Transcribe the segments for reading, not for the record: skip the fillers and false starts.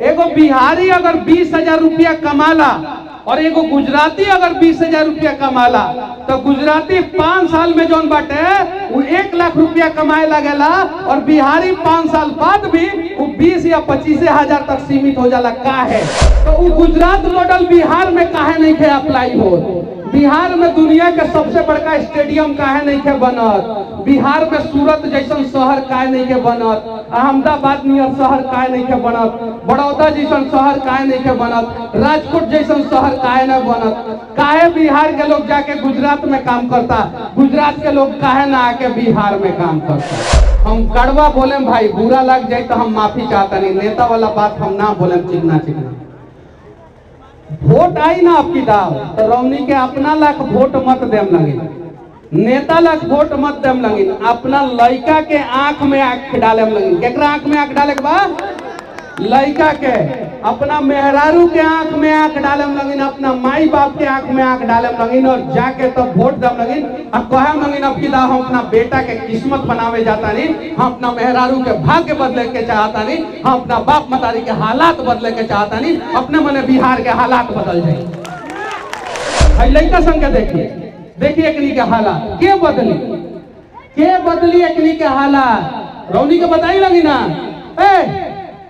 एगो बिहारी अगर 20,000 रुपया कमाला और एगो गुजराती अगर 20,000 रुपया कमाला तो गुजराती 5 साल में जौन बाटे वो 1 लाख रुपया कमाए लगेला और बिहारी 5 साल बाद भी वो 20 या 25,000 तक सीमित हो जाला। का है तो वो गुजरात मॉडल बिहार में काहे नहीं खे अप्लाई हो? बिहार में दुनिया के सबसे बड़का स्टेडियम काहे नहीं के बनत? बिहार में सूरत जैसन शहर काहे नहीं के बनत? अहमदाबाद नियर शहर काहे नहीं के बनत? बड़ौदा जैसन शहर काहे नहीं के बनत? राजकोट जैसन शहर काहे नहीं बनत? काहे बिहार के लोग जाके गुजरात में काम करता, गुजरात के लोग काहे ना आके बिहार में काम करता? हम कड़वा बोले भाई, बुरा लग जाए तो हम माफी चाहता नहीं, नेता वाला बात हम ना बोले चिकना चिकना। वोट आई ना आपकी दाव तो रौनी के अपना लाख वोट मत देम लगी, नेता लाख वोट मत देम लगी, अपना लड़का के आंख में आंख डाले लगी। केकरा आंख में आंख डाले के बाद? लड़का के, अपना मेहरारू के आंख में आंख डाले लगिन, अपना माई बाप के आंख में आंख डाले लगिन और जाके तब वोट दम लगिन। अब कहे लगिन अब की दा हम अपना बेटा के किस्मत बनावे जाता नहीं, हम अपना मेहरारू के भाग्य बदले के चाहता नहीं, हम अपना बाप मतारी के हालात बदले के चाहता नहीं, अपने मने बिहार के हालात बदल जाए। लड़का संग के देखिए एकनी के हालात के बदली एकनी के हालात रौनी के बताई लगी ना।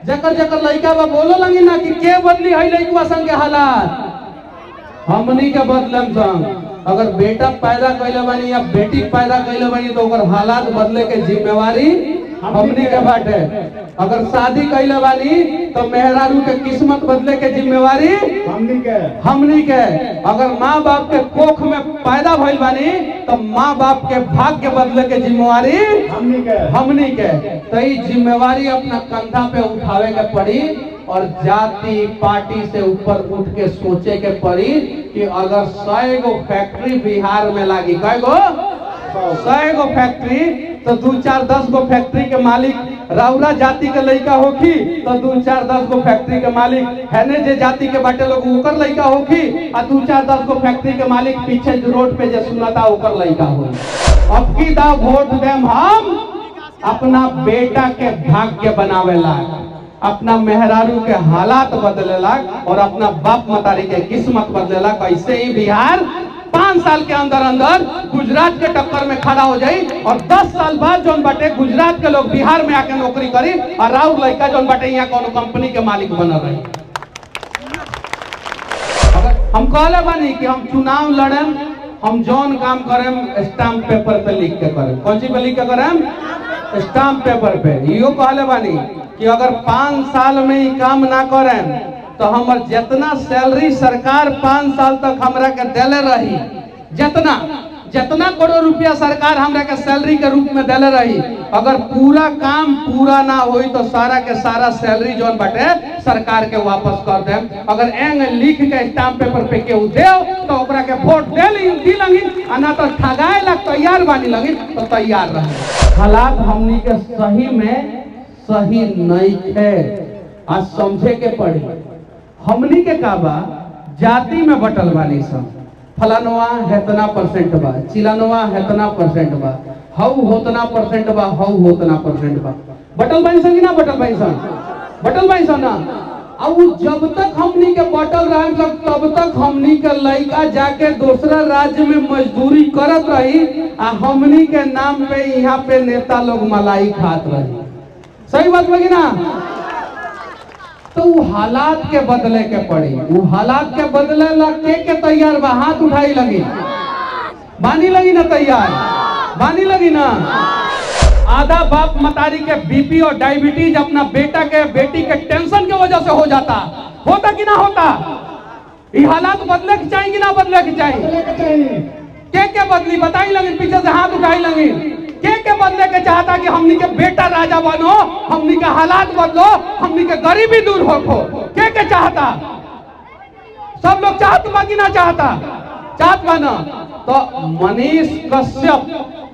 जकर जकर लड़का बा बोलो लगी ना कि के बदली है लड़का संग के हालात। हमनी के बदलम संग अगर बेटा पैदा कैले बानी या बेटी पैदा कैले बानी तो ओकर हालात बदले के जिम्मेवारी हमनी के बाटे। अगर शादी कैले बानी तो मेहरारू के किस्मत बदले के जिम्मेवारी हमनी के। अगर माँ बाप के कोख में पैदा भइल बानी तो माँ बाप के भाग्य बदले के जिम्मेवारी हमनी के। तो ये जिम्मेवारी अपना कंधा पे उठावे के पड़ी और जाति पार्टी से ऊपर उठ के सोचे के पड़ी कि अगर 100 गो फैक्ट्री बिहार में लागी, कै गो? 100 गो फैक्ट्री तो 2-4-10 गो फैक्ट्री के मालिक राउरा जाति के लड़का होखी तो 2-4-10 गो फैक्ट्री के मालिक है ने जे जाति के बाटे लोग ओकर लड़का होखी और 2-4-10 गो फैक्ट्री के मालिक पीछे रोड पे जे सुनता ओकर लड़का होई। अब की दा वोट देम हम अपना बेटा के भाग्य बनावेला, अपना मेहरारू के हालात बदलेला और अपना बाप मतारी के किस्मत बदलेला। ऐसे ही बिहार 5 साल के अंदर अंदर गुजरात के टक्कर में खड़ा हो जाई और 10 साल बाद जोन बाटे गुजरात के लोग बिहार में आके नौकरी करी और राउर लड़का जोन बाटे यहाँ कोनो कंपनी के मालिक बन रही। अगर हम कहले बानी कि हम चुनाव लड़ेम, हम जौन काम करें स्टाम्प पेपर पे लिख के करें। कौन सी पे लिख के करें? स्टाम्प पेपर पे। यो कहले बानी कि अगर 5 साल में ही काम ना करें तो हमर जितना सैलरी सरकार 5 साल तक हमरा के देले रही, जितना करोड़ रुपया सरकार हमरा के सैलरी के रूप में देले रही, अगर पूरा काम पूरा ना होई तो सारा के सारा सैलरी जोन बाटे सरकार के वापस कर देम। अगर एंग लिख के स्टाम्प पेपर पे केहू देव तो ओकरा के वोट दी लगी, ना तो ठगाए ला तैयार बानी लगी तो तैयार रहे। हालात हमनी के सही में सही नहीं है, आज समझे के पड़ी। हमनी के का बा जाति में बटल बानी सब, फलानवा हेतना परसेंट बा, चिलानवा हेतना परसेंट बा, हऊ होतना परसेंट बा, हऊ होतना परसेंट बा। बटल बानी सन कि ना बटल बानी सन? बटल बानी सन ना। अब जब तक हमनी के बटल रहे तब तक हमनी के लड़का जाके दूसरा राज्य में मजदूरी करत रही आ हमनी के नाम पे यहाँ पे नेता लोग मलाई खात रही। सही बात लगी ना? तो वो हालात के बदले के पड़ी, वो हालात के बदले के तैयार बा? हाथ उठाई लगी, बानी लगी ना तैयार, बानी लगी ना। आधा बाप मतारी के बीपी और डायबिटीज अपना बेटा के बेटी के टेंशन के वजह से हो जाता, होता कि ना होता? ये हालात बदले के चाहिए कि ना बदले के चाहिए? के बदली बताई लगी, पीछे से हाथ उठाई लगी। के बदले के चाहता कि हमनी के बेटा राजा बनो, हमनी के हालात बदलो, हमनी के गरीबी दूर हो। के चाहता? सब लोग चाहत बा कि ना चाहता? चाहत बा ना। तो मनीष कश्यप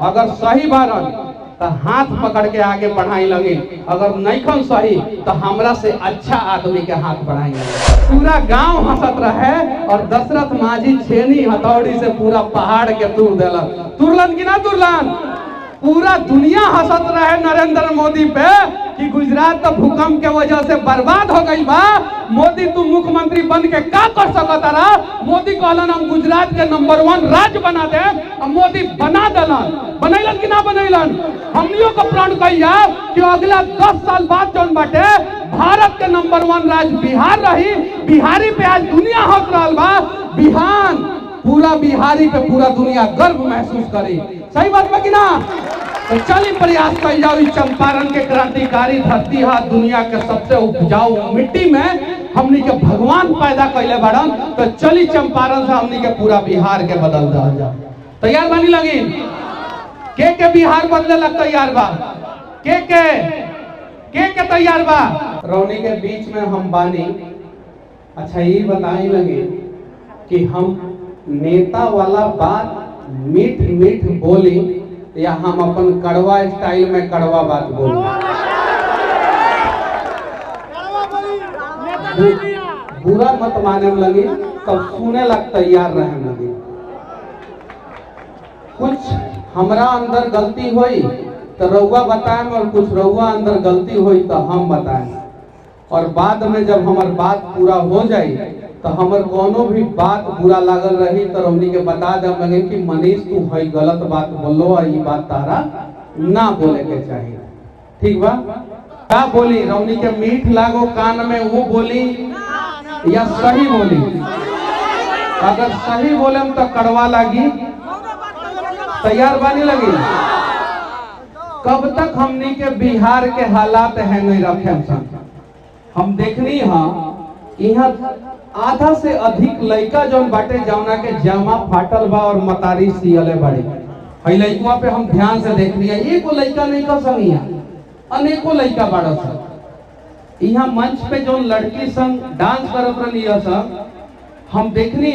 अगर सही बारन तो हाथ पकड़ के आगे बढ़ाई लगे, अगर नहीं सही तो हमरा से अच्छा आदमी के हाथ बढ़ाई लगे। पूरा गांव हंसत रहे और दशरथ माझी छेनी हथौड़ी से पूरा पहाड़ के तूर दिलन। तुरलन कि ना तुरलन? पूरा दुनिया हंसत रहे नरेंद्र मोदी पे कि गुजरात तो भूकंप के वजह से बर्बाद हो गई बा, मोदी तू मुख्यमंत्री बन के का कर सकता रहा। मोदी कहलन हम गुजरात के नंबर 1 राज्य बना दे, अब मोदी बना दलन, बनैलन कि ना बनैलन। हमनियों को प्रण कहिया कि अगला 10 साल बाद जौन बाटे भारत के नंबर 1 राज्य बिहार रही, बिहारी पे आज दुनिया हंस रहा बा। बिहान पूरा बिहारी पे पूरा दुनिया गर्व महसूस करी, सही बात बा कि ना। तो चलिए प्रयास कर जाओ, इस चंपारण के क्रांतिकारी धरती है, दुनिया के सबसे उपजाऊ मिट्टी में हमनी के भगवान पैदा कैले बड़न। तो चली चंपारण से हमनी के पूरा बिहार के बदल दिया जाओ। तैयार बनी लगी के बिहार बदले लग तैयार बा, के तैयार बा। रौनी के बीच में हम बानी। अच्छा ये बताई लगे कि हम नेता वाला बात मीठ मीठ बोली या हम अपन कड़वा स्टाइल में कड़वा बात बोली। बुरा मत माने लगी, तब सुने लग तैयार रहे लगी। कुछ हमरा अंदर गलती हुई तो रउआ बताएं, और कुछ रउआ अंदर गलती हुई तो हम बताएं, और बाद में जब हमार बात पूरा हो जाए तो हमर कोनो भी बात बुरा लागल रही तो हमनी के बता दे लगे कि मनीष तू है गलत बात बोलो और ये बात तारा ना बोले के चाहिए, ठीक बा। क्या बोली रौनी के मीठ लागो कान में वो बोली या सही बोली। अगर सही बोले तो कड़वा लागी, तैयार बानी लगी। कब तक हमनी के बिहार के हालात है नहीं रखे। हम देखनी यहाँ आधा से अधिक लड़का जौन बाटे जौना के जामा फाटल बा और मतारी सियले बड़े है। लड़कुआ पे हम ध्यान से देख लिया, एको लड़का नहीं कर संगिया, अनेकों लड़का बाड़ा सन। यहाँ मंच पे जो लड़की संग डांस करत रही सन, हम देखनी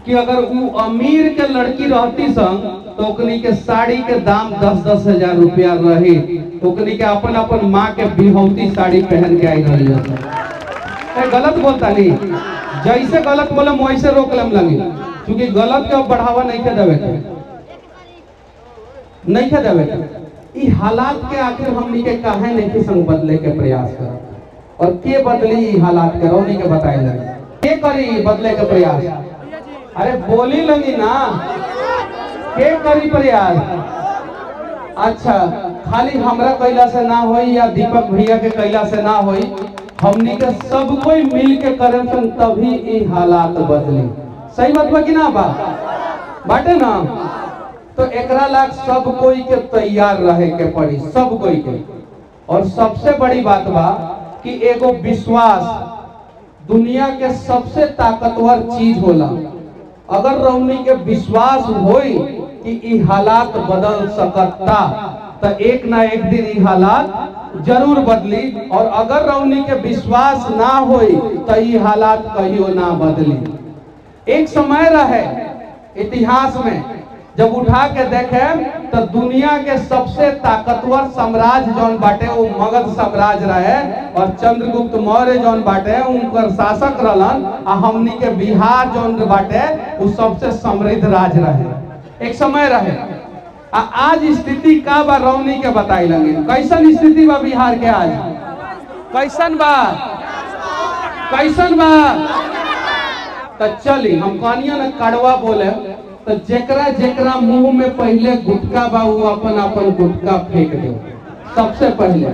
कि अगर वो अमीर के लड़की रहती संग तो ओकनी के साड़ी के दाम 10-10 हजार रुपया रही, तो ओकनी के अपन अपन माँ के बिहौती साड़ी पहन के आई रही है। गलत बोलता नहीं, जैसे गलत बोले वैसे रोक लम लगी, क्योंकि गलत के बढ़ावा नहीं के देवे नहीं के देवे। ई हालात के आखिर हमनी के काहे नहीं के संग बदले के प्रयास कर, और के बदली ई हालात के रौनी के बताए लगे के करी बदले के प्रयास। अरे बोली लगी ना, के करी प्रयास। अच्छा खाली हमरा कैला से ना होई या दीपक भैया के कैला से ना होई, हमनी के सब कोई मिल के करे तभी ई हालात बदली। सही बात बा कि ना बा बाटे ना। तो एकरा लाग सब कोई के तैयार रहे के पड़ी, सब कोई के। और सबसे बड़ी बात बा कि एगो विश्वास दुनिया के सबसे ताकतवर चीज होला। अगर रौनी के विश्वास होई कि ई हालात बदल सकता तो एक ना एक दिन ई हालात जरूर बदली, और अगर रौनी के विश्वास ना होई तो ई हालात कहियो ना बदली। एक समय रहे इतिहास में जब उठा के देखे तो दुनिया के सबसे ताकतवर साम्राज्य जौन बाटे वो मगध साम्राज्य रहे, और चंद्रगुप्त मौर्य जौन बाटे उनकर शासक रहलन, आ हमनी के बिहार जौन बाटे वो सबसे समृद्ध राज्य रहे। एक समय रहे। आज स्थिति का बा रौनी के बताई लगे, कैसन स्थिति बा बिहार के आज, कैसन बा कैसन बा। तो चली हम कहानियां न कड़वा बोले, तो जेकरा जेकरा मुंह में पहले गुटका बा वो अपन अपन गुटका फेंक दे सबसे पहले।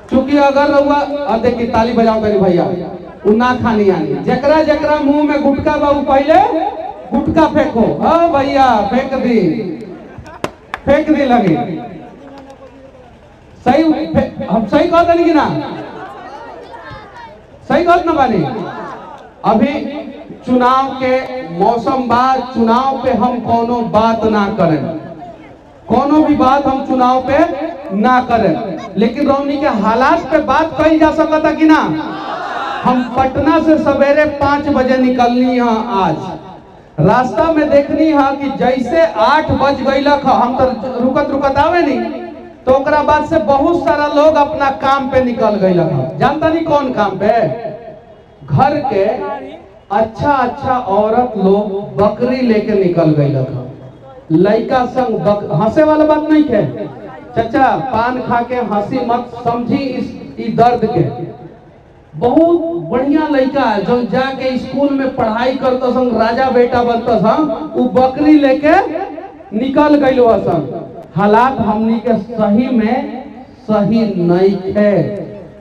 क्योंकि अगर रउआ देखी ताली बजाओ मेरे भैया, वो ना खानी आनी। जेकरा जेकरा मुंह में गुटका बा वो पहले गुटका फेंको। हाँ भैया फेंक दी लगे। सही हम सही कहते नहीं कि ना, सही कहते ना बानी। अभी चुनाव के मौसम बाद चुनाव पे हम कोनो बात ना करें, कोनो भी बात हम चुनाव पे ना करें, लेकिन रौनी के हालात पे बात कही जा सकता कि ना। हम पटना से सवेरे 5 बजे निकलनी है आज। रास्ता में देखनी है कि जैसे 8 बज गई हम तो रुकत आवे नहीं, तो ओकरा बाद से बहुत सारा लोग अपना काम पे निकल गई। जानता नहीं कौन काम पे, घर के अच्छा औरत लोग बकरी लेके निकल गई। लड़का संग हंसे वाला बात नहीं है चाचा, पान खा के हंसी मत समझी इस दर्द के। बहुत बढ़िया लड़का है जो जाके स्कूल में पढ़ाई करता संग राजा बेटा बनता संग, वो बकरी लेके निकल गई संग। हालात हमनी के सही में सही नहीं है,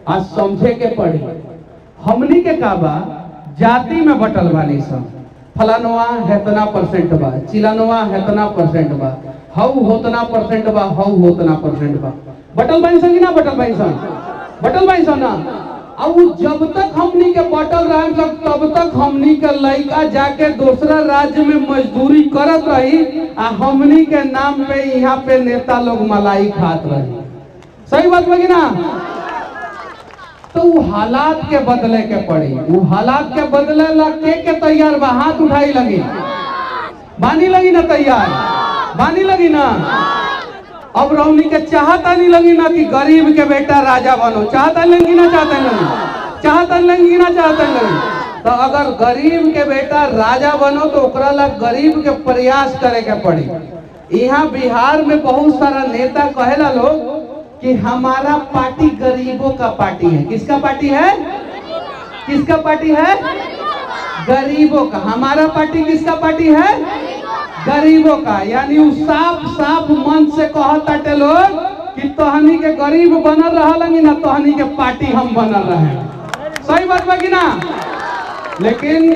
आज समझे के पड़ी। हमनी के का बा जाति में बटल बानी सब, फलानवा हेतना परसेंट बा, चिलानवा हेतना परसेंट बा, हऊ होतना परसेंट बा, हऊ होतना परसेंट बा। बटल बानी सन कि ना बटल बानी सन? बटल बानी सन ना। अब जब तक हमनी के बटल रहे तब तक हमनी के लड़का जाके दूसरा राज्य में मजदूरी करत रही, आ हमनी के नाम पे यहाँ पे नेता लोग मलाई खात रही। सही बात लगी ना? तो वो हालात के बदले के पड़ी, वो हालात के बदले ला के तैयार बा? हाथ उठाई लगी, बानी लगी ना तैयार, बानी लगी ना। अब रौनी के चाहता नहीं लगी ना कि गरीब के बेटा राजा बनो, चाहता लगी ना, चाहता लगी, चाहता लगी ना, चाहता लगी। तो अगर गरीब के बेटा राजा बनो तो ओकरा ला गरीब के प्रयास करे के पड़ी। यहाँ बिहार में बहुत सारा नेता कहेला लोग कि हमारा पार्टी गरीबों का पार्टी है। किसका पार्टी है? किसका पार्टी है? गरीबों का। हमारा पार्टी किसका पार्टी है? गरीबों का। यानी वो साफ साफ मन से कहता लोग कि तोहनी के गरीब बनल रही ना, तोहनी के पार्टी हम बनल रहे। सही बात बा कि ना? लेकिन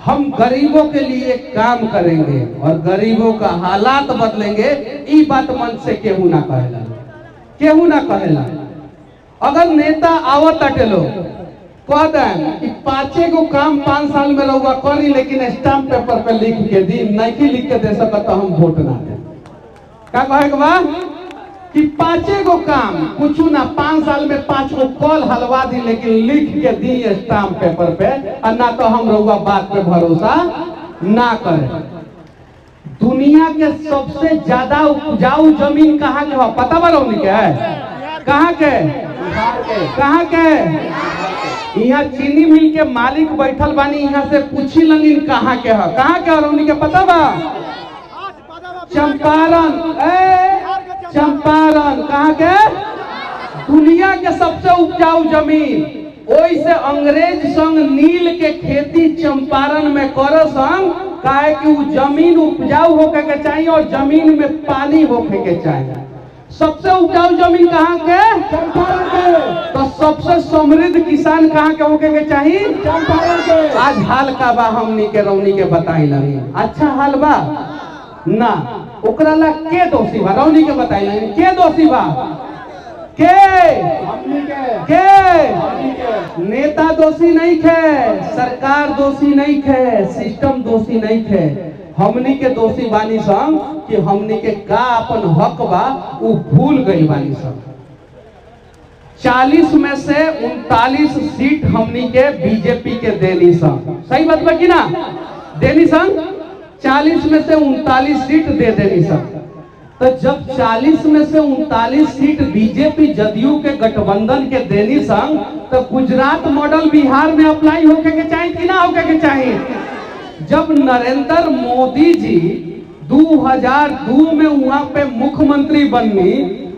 हम गरीबों के लिए काम करेंगे और गरीबों का हालात बदलेंगे, ये बात मन से केहू ना कहेला, केहू ना कहेला। अगर नेता आवत अटे लोग कह दें कि 5 गो काम 5 साल में रहुआ करी, लेकिन स्टाम्प पेपर पे लिख के दी, नहीं लिख के दे सकता तो हम वोट ना दे। क्या कहे के बा कि 5 गो काम कुछ ना 5 साल में 5 गो कॉल हलवा दी, लेकिन लिख के दी स्टाम्प पेपर पे, और ना तो हम रहुआ बात पे भरोसा ना करें। दुनिया के सबसे ज्यादा उपजाऊ जमीन कहाँ के हो पता बा रौनी के? कहाँ के? कहाँ के? यहाँ चीनी मिल के मालिक बैठल बानी, यहाँ से पूछी लंगिन कहाँ के है? कहाँ के रौनी के पता बा? चंपारण। चंपारण कहाँ के? दुनिया के सबसे उपजाऊ जमीन। ओई से अंग्रेज संग नील के खेती चंपारण में करो संग, काहे कि वो जमीन उपजाऊ होके के चाहिए और जमीन में पानी होके के चाहिए। सबसे उपजाऊ जमीन कहाँ के? चंपारण के। तो सबसे समृद्ध किसान कहाँ के होके के चाहिए? चंपारण के। आज हाल का बा हमनी के रौनी के बताई लगी। अच्छा हाल बा ना, ओकरा ला के दोषी बा? रौनी के बताई लगी के दोषी बा? के? नेता दोषी नहीं थे, सरकार दोषी नहीं थे, सिस्टम दोषी नहीं थे। हमनी के दोषी बानी संग कि हमनी के का अपन हक बा वो भूल गई बानी संग। 40 में से 39 सीट हमनी के बीजेपी के देनी संग। सही बात बा कि ना? देनी संग 40 में से 39 सीट दे देनी संग। तो जब 40 में से 39 सीट बीजेपी जदयू के गठबंधन के देनी संग, तो गुजरात मॉडल बिहार में अप्लाई होके के चाहिए कि ना होके के चाहिए? जब नरेंद्र मोदी जी 2002 में वहां पे मुख्यमंत्री बननी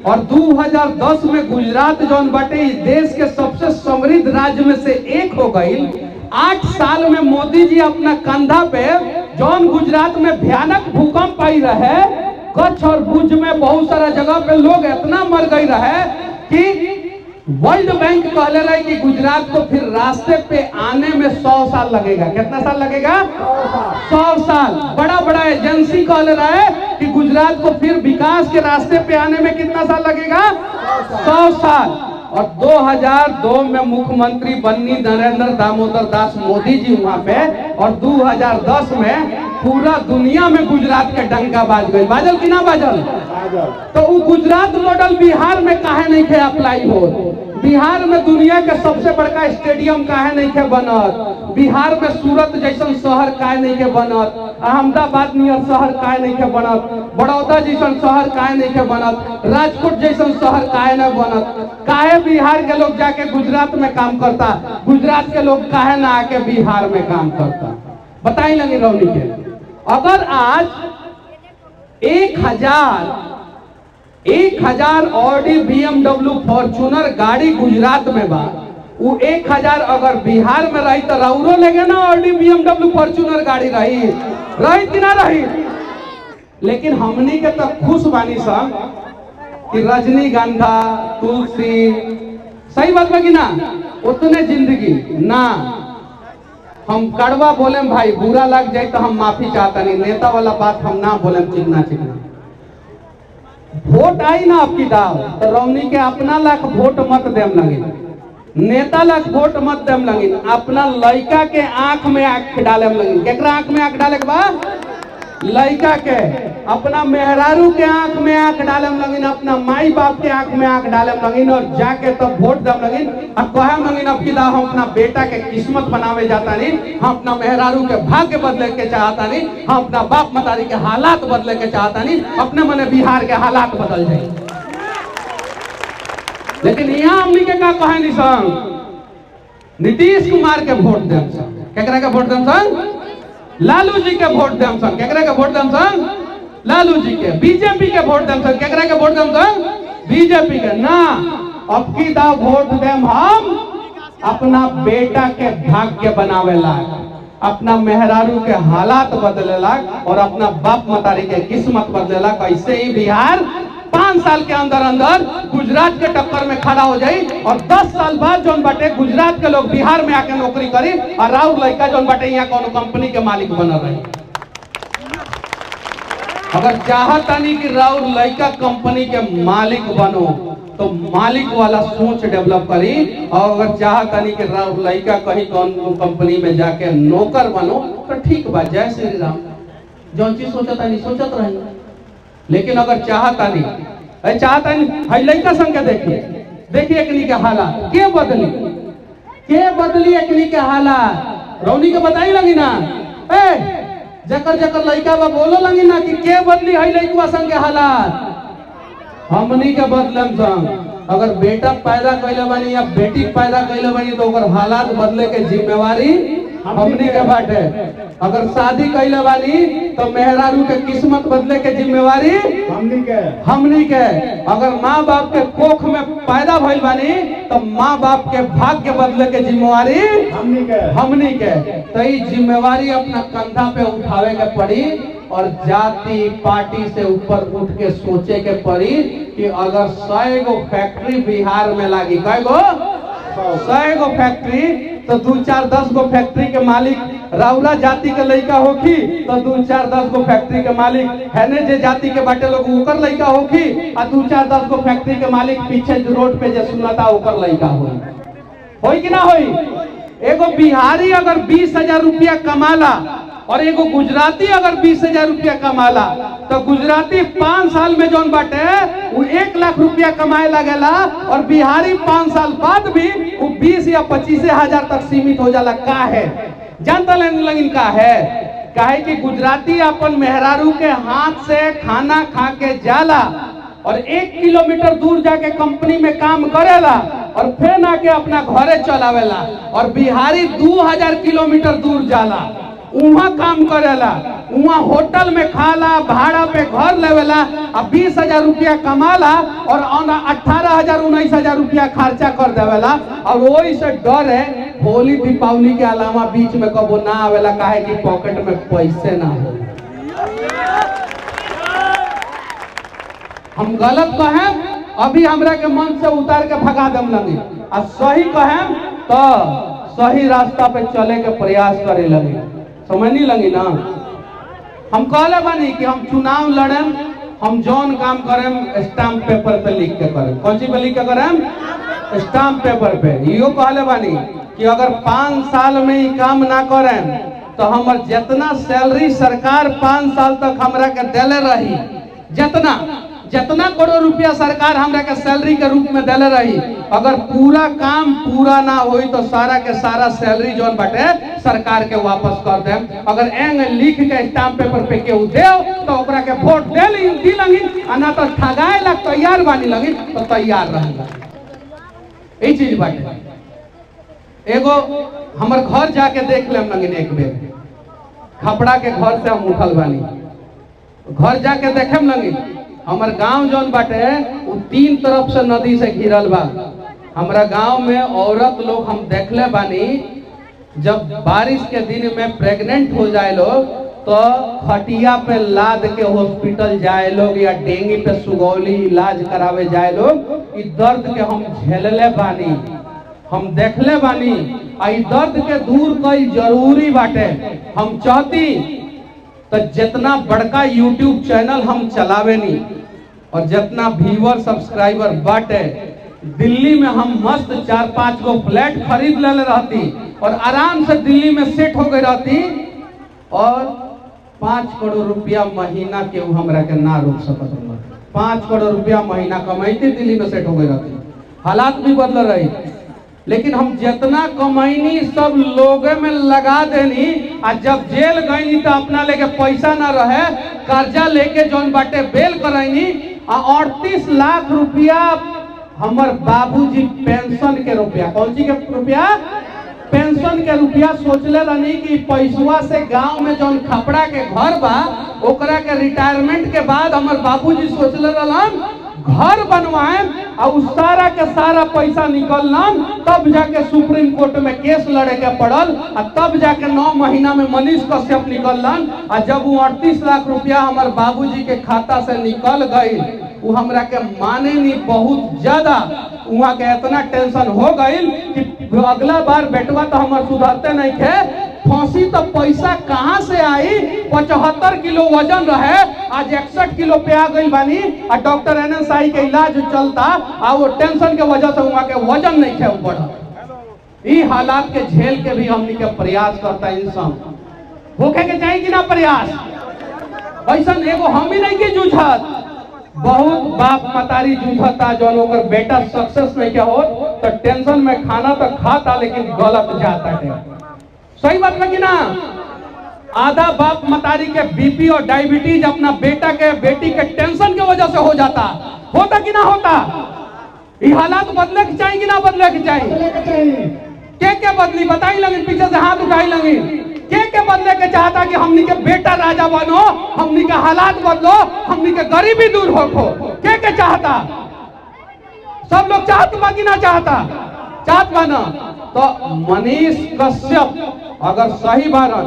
और 2010 में गुजरात जौन बाटे इस देश के सबसे समृद्ध राज्य में से एक हो गई। 8 साल में मोदी जी अपना कंधा पे जौन गुजरात में भयानक भूकंप आई रहे, कच्छ और भुज में बहुत सारा जगह पे लोग इतना मर गई रहे कि वर्ल्ड बैंक कहले रहे कि गुजरात को फिर रास्ते पे आने में 100 साल लगेगा। कितना साल लगेगा? 100 साल। बड़ा बड़ा एजेंसी कहले रहे कि गुजरात को फिर विकास के रास्ते पे आने में कितना साल लगेगा? 100 साल। और 2002 में मुख्यमंत्री बनी नरेंद्र दामोदर दास मोदी जी वहां पे, और 2010 में पूरा दुनिया में गुजरात के डंका बाज गई। बाजल कि ना बाजल? तो वो गुजरात मॉडल बिहार में काहे नहीं खे अप्लाई हो? बिहार में दुनिया के सबसे बड़का स्टेडियम काहे नहीं खे बनत? बिहार में सूरत जैसन शहर काहे नहीं के बनत? अहमदाबाद नियर शहर काहे नहीं के बनत? बड़ौदा जैसन शहर काहे नहीं के बनत? राजकोट जैसन शहर काहे नहीं बनत? काहे बिहार के लोग जाके गुजरात में काम करता, गुजरात के लोग काहे ना आके बिहार में काम करता? बताई लगी रौनी के। अगर आज 1000 ऑडी BMW फॉर्च्यूनर गाड़ी गुजरात में बा। वो 1000 अगर बिहार में रही तो राउरो लेगे ना ऑडी BMW फॉर्च्यूनर गाड़ी रही कि ना रही। लेकिन हमनी के तो खुश बानी सन कि रजनीगंधा तुलसी, सही बात बा कि ना, उतने जिंदगी ना। हम कड़वा बोले भाई, बुरा लग जाए तो हम माफी चाहता नहीं, नेता वाला बात हम ना बोले चिकना चिकना। वोट आई ना आपकी दाव तो रौनी के अपना लाख वोट मत देम लगे, नेता लाख वोट मत देम लगे, अपना लड़का के आंख में आंख डाले लगे। केकरा आंख में आंख डाले के बा? लड़का के। अपना मेहरारू के आंख में आंख डाले लगिन, अपना माई बाप के आंख में आंख डाले लगिन और जाके तब वोट दम लगिन। अब कहे लगिन अब की दा हम अपना बेटा के किस्मत बनावे जाता नहीं, हम अपना मेहरारू के भाग्य बदले के चाहता नहीं, हम अपना बाप मतारी के हालात बदले के चाहता नहीं, अपने मने बिहार के हालात बदल जाए। लेकिन यहाँ हमनी के का कहे निशान नीतीश कुमार के वोट देम सन। केकरा के वोट देम सन? लालू जी के वोट देम सन। केकरा के वोट देम सन? लालू जी के। बीजेपी के वोट देम सन। केकरा के वोट देम सन? बीजेपी के ना। अब की दा वोट देम हम अपना बेटा के भाग्य बनावेला, अपना मेहरारू के हालात बदलेला और अपना बाप मतारी के किस्मत बदलेला। कैसे ही बिहार 5 साल के अंदर अंदर गुजरात के टक्कर में खड़ा हो जाई और 10 साल बाद जोन बाटे गुजरात के लोग बिहार में आके नौकरी करी और राउर लड़का जोन बाटे यहाँ कोनो कंपनी के मालिक बनल रही। अगर चाहतानी कि राउर लड़का कंपनी के मालिक बनो तो मालिक वाला सोच डेवलप करी, और अगर चाहतानी कि राउर लड़का कहीं कौन कंपनी में जाके नौकर बनो तो ठीक बात, जय श्री राम। जौन चीज सोचता नहीं सोचत रही। लेकिन अगर चाहता नहीं है लड़का संग देखिए एकनी के हालात के बदली एकनी के हालात रौनी के बताई लगी ना। जकर लड़का बा बोलो लगी ना कि के बदली है लड़का संग के हालात। हमनी के बदलम संग। अगर बेटा पैदा कैले बनी या बेटी पैदा कैले बनी तो ओकर हालात बदले के जिम्मेवारी हमनी के बाटे। अगर शादी कैले बानी तो मेहरारू के किस्मत बदले के जिम्मेवारी हमनी के। अगर माँ बाप के कोख में पैदा भइल बानी तो माँ बाप के भाग्य बदले के जिम्मेवारी हमनी के। तो ये जिम्मेवारी अपना कंधा पे उठावे के पड़ी और जाति पार्टी से ऊपर उठ के सोचे के पड़ी कि अगर 100 गो फैक्ट्री बिहार में लागी, कई गो 100 गो फैक्ट्री, तो 2-4-10 गो फैक्ट्री के मालिक राउरा जाति के लड़का होखी तो 2-4-10 गो फैक्ट्री के मालिक है जे जाति के बाटे लोग ओकर लड़का होखी और 2-4-10 गो फैक्ट्री के मालिक पीछे रोड पे जे सुनता ओकर लड़का होई कि ना होई। एगो बिहारी अगर 20,000 रुपया कमाला और एगो गुजराती अगर 20,000 रुपया कमाला तो गुजराती 5 साल में जोन बाटे वो 1 लाख रुपया कमाए लगेला और बिहारी 5 साल बाद भी वो 20 या 25,000 तक सीमित हो जाला। का है जानता लेकिन का है कि गुजराती अपन मेहरारू के हाथ से खाना खा के जाला और 1 किलोमीटर दूर जाके कंपनी में काम करेला और फिर आके अपना घरे चलावेला, और बिहारी 2000 किलोमीटर दूर जाला वहाँ काम करेला, वहाँ होटल में खाला, भाड़ा पे घर लेवेला, अब 20,000 रुपया कमाला और 18,000-19,000 रुपया खर्चा कर देवेला। और वही से डर है होली दीपावली के अलावा बीच में कबो ना आवेला, काहे कि पॉकेट में पैसे ना हो। हम गलत कहें अभी हमरा के मन से उतार के भगा दम लगे, और सही कहें तो सही रास्ता पे चले के प्रयास करे लगे। समझ नहीं लगी ना। हम कहले बानी कि हम चुनाव लड़ें, हम जौन काम करें स्टाम्प पेपर पे लिख के करें। कौन सी पे लिख के करें? स्टाम्प पेपर पे। यो कहले बानी कि अगर 5 साल में ही काम ना करें तो हमार जितना सैलरी सरकार 5 साल तक हमरा के देले रही, जितना करोड़ रुपया सरकार हमरा के सैलरी के रूप में देले रही, अगर पूरा काम पूरा ना होई तो सारा के सारा सैलरी जोन बाटे सरकार के वापस कर दे। अगर एंग लिख के स्टाम्प पेपर पे केहू दे तो ओकरा के वोट दे लगी, ना तो ठगाए ला तैयार बानी लगी तो तैयार रहेगा। यही चीज बाटे। एगो हमर घर जाके देख लेम लगी एक बेर, खपड़ा के घर से हम उठल बानी, घर जाके देखे में लगी हमार गांव जौन बाटे वो 3 तरफ से नदी से घिरल बा। हमारा गांव में औरत लोग हम देखले बानी जब बारिश के दिन में प्रेग्नेंट हो जाए लोग तो खटिया पे लाद के हॉस्पिटल जाए लोग या डेंगू पे सुगौली इलाज करावे जाए लोग। इस दर्द के हम झेलले बानी, हम देखले बानी। आई दर्द के दूर कई जरूरी बाटे। हम चाहती तो जितना बड़का यूट्यूब चैनल हम चलावे नहीं और जितना व्यूअर सब्सक्राइबर बाटे, दिल्ली में हम मस्त 4-5 गो फ्लैट खरीद ले रहती और आराम से दिल्ली में सेट हो गई रहती और 5 करोड़ रुपया महीना के हमरा के ना रोक सकत। 5 करोड़ रुपया महीना कमाईती दिल्ली में सेट हो गई रहती। हालात भी बदल रही, लेकिन हम जितना कमाईनी सब लोगे में लगा देनी। और जब जेल गईनी तो अपना लेके पैसा ना रहे, कर्जा लेके जौन बाटे बेल करैनी। 38 लाख रुपया हमर बाबूजी पेंशन के रुपया, कौन सी के रुपया? पेंशन के रुपया सोचले रहनी कि पैसवा से गांव में जौन खपड़ा के घर बा ओकरा के रिटायरमेंट के बाद हमर बाबूजी सोचले रहलन घर बनवाए और उस सारा के सारा पैसा निकललन। तब जाके सुप्रीम कोर्ट में केस लड़े के पड़ल और तब जाके 9 महीना में मनीष कश्यप निकलन। और जब वो 38 लाख रुपया हमारे बाबूजी के खाता से निकल गई, वो हमरा के माने नहीं बहुत ज्यादा। वहाँ के इतना टेंशन हो गई कि अगला बार बेटवा तो हमारे सुधरते नहीं थे। फांसी तो पैसा कहाँ से आई? 75 किलो वजन रहे, आज 61 किलो पे आ गई बानी। और डॉक्टर NSI के इलाज चलता और वो टेंशन के वजह से वहाँ के वजन नहीं थे बढ़ा। ई हालात के झेल के भी हमनी के प्रयास करता इंसान होके के चाहिए कि ना प्रयास। ऐसा एगो हम ही नहीं के जूझत, बहुत बाप मतारी जूझता जौन ओकर बेटा सक्सेस नहीं के हो तो टेंशन में खाना तो खाता लेकिन गलत जाता है। सही बात है कि ना? आधा बाप मतारी के बीपी और डायबिटीज अपना बेटा के बेटी के टेंशन के वजह से हो जाता। होता कि ना होता? ये हालात बदले के चाहिए कि ना बदले के चाहिए? के बदली बताई लगी, पीछे से हाथ उठाई लगी। के बदले के चाहता कि हमनी के बेटा राजा बनो, हमनी के हालात बदलो, हमनी के गरीबी दूर हो। के चाहता? सब लोग चाहत बा कि ना चाहता? चाहत बा ना? तो मनीष कश्यप अगर सही बारन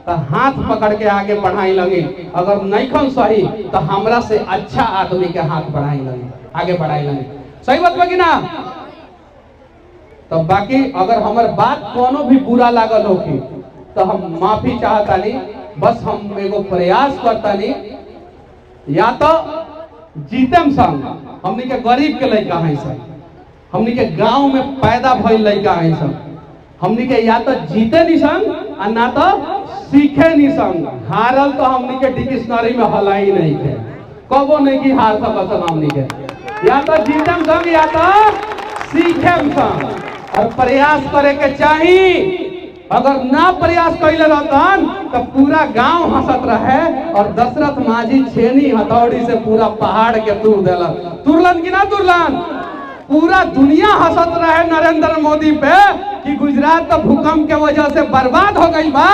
तो हाथ पकड़ के आगे बढ़ाई लगे, अगर नहीं सही तो हमरा से अच्छा आदमी के हाथ बढ़ाई लगे, आगे बढ़ाई लगे। सही बात बा कि ना? तो बाकी अगर हमार बात कोनो भी बुरा लागल होगी तो हम माफी चाहता नहीं। बस हम एगो प्रयास करता नहीं, या तो जीतम संग हमनी के गरीब के लड़का है सब, हमनी के गांव में पैदा भइल लड़का है सब, हमनी के या तो जीते नहीं संग और ना तो सीखे नहीं संग। हारल तो हमनी के डिक्शनरी में हला ही नहीं थे, कबो नहीं की हार सकत हमनी के। या तो जीतम संग या तो सीखेम संग। और प्रयास करे के चाहिए। अगर ना प्रयास कैले रहतन तो पूरा गांव हंसत रहे और दशरथ माझी छेनी हथौड़ी से पूरा पहाड़ के तोड़ देलन। तुरलन कि ना तुरलन? पूरा दुनिया हंसत रहे नरेंद्र मोदी पे कि गुजरात तो भूकंप के वजह से बर्बाद हो गई बा,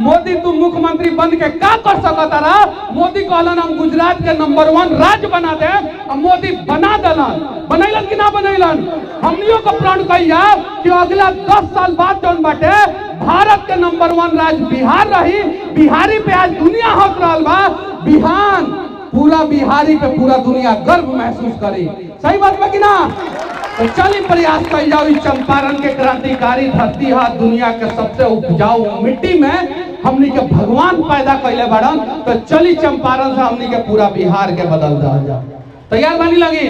मोदी तुम मुख्यमंत्री बन के क्या कर सकता रहा? मोदी कहलन हम गुजरात के नंबर 1 राज्य बना दे, और मोदी बना देलन। बनैलन कि ना बनैलन? हमनियों को प्रण कहिया कि अगला 10 साल बाद जौन बाटे भारत के नंबर 1 राज्य बिहार रही। बिहारी पे आज दुनिया हंस रहा बा। बिहान पूरा बिहारी पे पूरा दुनिया गर्व महसूस करी। सही बात बा कि ना? तो चलिए प्रयास कर जाओ। इस चंपारण के क्रांतिकारी धरती है, दुनिया के सबसे उपजाऊ मिट्टी में हमनी के भगवान पैदा कैले बड़न। तो चली चंपारण से हमनी के पूरा बिहार के बदल दिया। तैयार बनी लगी?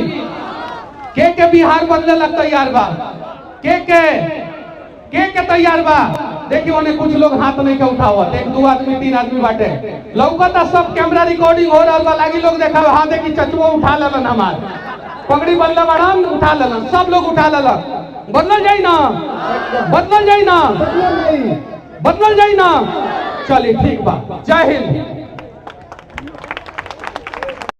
के बिहार बदले लग तैयार बा? के तैयार बा? देखिए उन्हें कुछ लोग हाथ नहीं के उठावत, 1-2 आदमी 3 आदमी बाटे लौकता। सब कैमरा रिकॉर्डिंग हो रहा बा, लागी लोग देखा हाँ देखी चचुओ उठा लेलन, हमार पगड़ी बदले बड़न उठा लेलन, सब लोग उठा लेलन। बदल जाई ना? बदल जाई ना? बदल जाई ना? चलिए ठीक बा। जय हिंद।